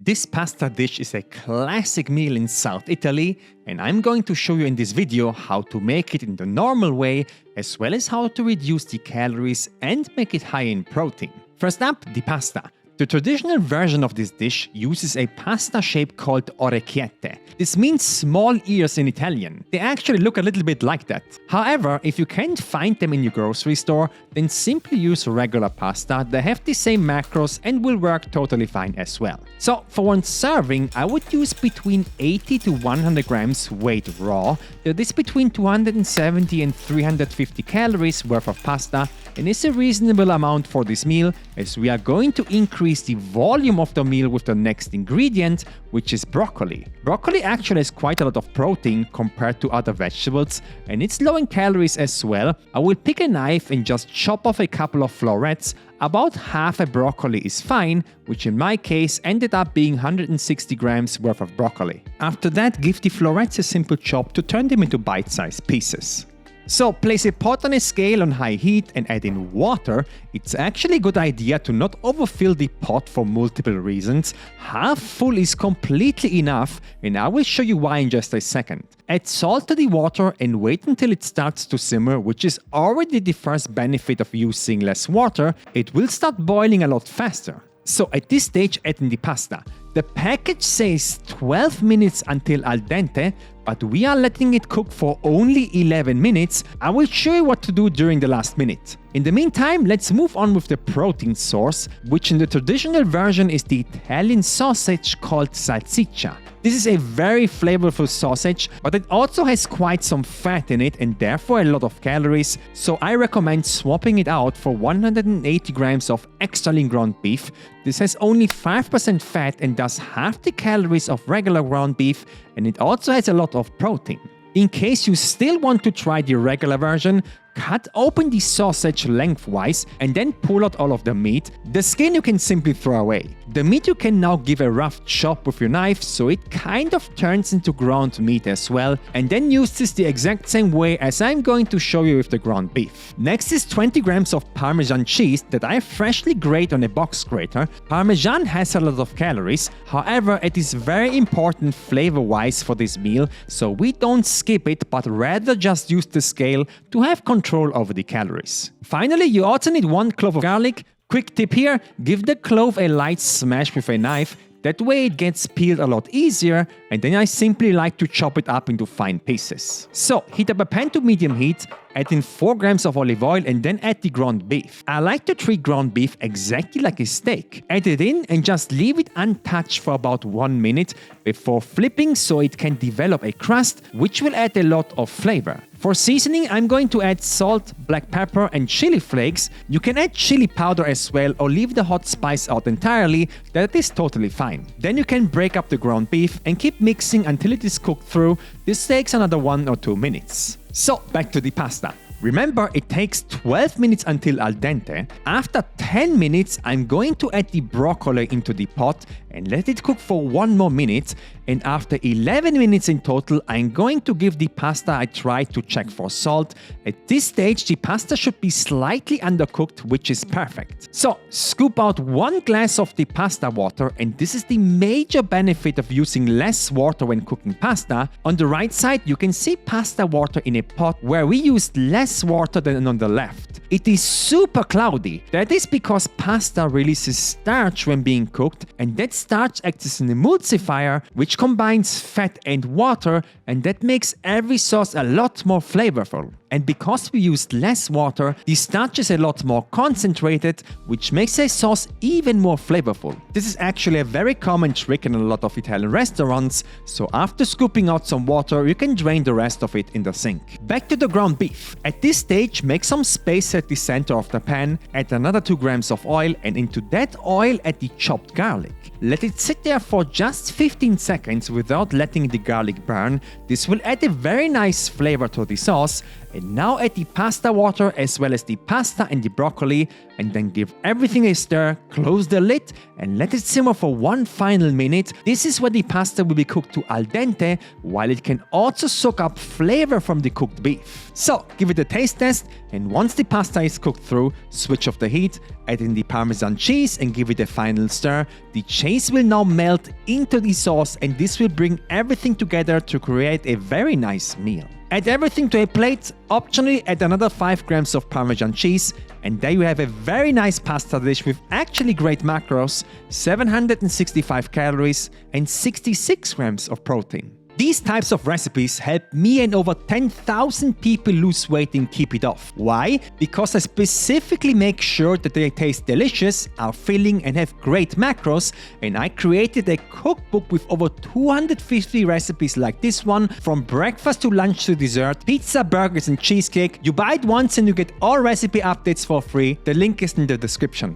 This pasta dish is a classic meal in South Italy, and I'm going to show you in this video how to make it in the normal way, as well as how to reduce the calories and make it high in protein. First up, the pasta. The traditional version of this dish uses a pasta shape called orecchiette. This means small ears in Italian. They actually look a little bit like that. However, if you can't find them in your grocery store, then simply use regular pasta. They have the same macros and will work totally fine as well. So for one serving, I would use between 80 to 100 grams weighed raw. That is between 270 and 350 calories worth of pasta, and it's a reasonable amount for this meal, as we are going to increase the volume of the meal with the next ingredient, which is broccoli. Broccoli actually has quite a lot of protein compared to other vegetables, and it's low in calories as well. I will pick a knife and just chop off a couple of florets. About half a broccoli is fine, which in my case ended up being 160 grams worth of broccoli. After that, give the florets a simple chop to turn them into bite-sized pieces. So place a pot on a scale on high heat and add in water. It's actually a good idea to not overfill the pot for multiple reasons. Half full is completely enough, and I will show you why in just a second. Add salt to the water and wait until it starts to simmer, which is already the first benefit of using less water. It will start boiling a lot faster. So at this stage, add in the pasta. The package says 12 minutes until al dente, but we are letting it cook for only 11 minutes. I will show you what to do during the last minute. In the meantime, let's move on with the protein source, which in the traditional version is the Italian sausage called salsiccia. This is a very flavorful sausage, but it also has quite some fat in it and therefore a lot of calories, so I recommend swapping it out for 180 grams of extra lean ground beef. This has only 5% fat and does half the calories of regular ground beef, and it also has a lot of protein. In case you still want to try the regular version, cut open the sausage lengthwise and then pull out all of the meat. The skin you can simply throw away. The meat you can now give a rough chop with your knife so it kind of turns into ground meat as well, and then use this the exact same way as I'm going to show you with the ground beef. Next is 20 grams of Parmesan cheese that I freshly grate on a box grater. Parmesan has a lot of calories, however it is very important flavor-wise for this meal, so we don't skip it but rather just use the scale to have control over the calories. Finally, you also need 1 clove of garlic. Quick tip here, give the clove a light smash with a knife. That way it gets peeled a lot easier, and then I simply like to chop it up into fine pieces. So heat up a pan to medium heat, add in 4 grams of olive oil and then add the ground beef. I like to treat ground beef exactly like a steak. Add it in and just leave it untouched for about 1 minute before flipping so it can develop a crust, which will add a lot of flavor. For seasoning, I'm going to add salt, black pepper and chili flakes. You can add chili powder as well or leave the hot spice out entirely, that is totally fine. Then you can break up the ground beef and keep mixing until it is cooked through. This takes another 1 or 2 minutes. So back to the pasta. Remember, it takes 12 minutes until al dente. After 10 minutes, I'm going to add the broccoli into the pot and let it cook for 1 more minute. And after 11 minutes in total, I'm going to give the pasta a try to check for salt. At this stage, the pasta should be slightly undercooked, which is perfect. So scoop out 1 glass of the pasta water, and this is the major benefit of using less water when cooking pasta. On the right side, you can see pasta water in a pot where we used less water than on the left. It is super cloudy. That is because pasta releases starch when being cooked, and that starch acts as an emulsifier which combines fat and water, and that makes every sauce a lot more flavorful. And because we used less water, the starch is a lot more concentrated, which makes a sauce even more flavorful. This is actually a very common trick in a lot of Italian restaurants, so after scooping out some water, you can drain the rest of it in the sink. Back to the ground beef. At this stage, make some space at the center of the pan, add another 2 grams of oil, and into that oil add the chopped garlic. Let it sit there for just 15 seconds without letting the garlic burn. This will add a very nice flavor to the sauce. And now add the pasta water as well as the pasta and the broccoli, and then give everything a stir, close the lid and let it simmer for 1 final minute. This is where the pasta will be cooked to al dente, while it can also soak up flavor from the cooked beef. So give it a taste test, and once the pasta is cooked through, switch off the heat, add in the Parmesan cheese and give it a final stir. The cheese will now melt into the sauce, and this will bring everything together to create a very nice meal. Add everything to a plate, optionally add another 5 grams of Parmesan cheese, and there you have a very nice pasta dish with actually great macros, 765 calories and 66 grams of protein. These types of recipes help me and over 10,000 people lose weight and keep it off. Why? Because I specifically make sure that they taste delicious, are filling and have great macros, and I created a cookbook with over 250 recipes like this one, from breakfast to lunch to dessert, pizza, burgers and cheesecake. You buy it once and you get all recipe updates for free. The link is in the description.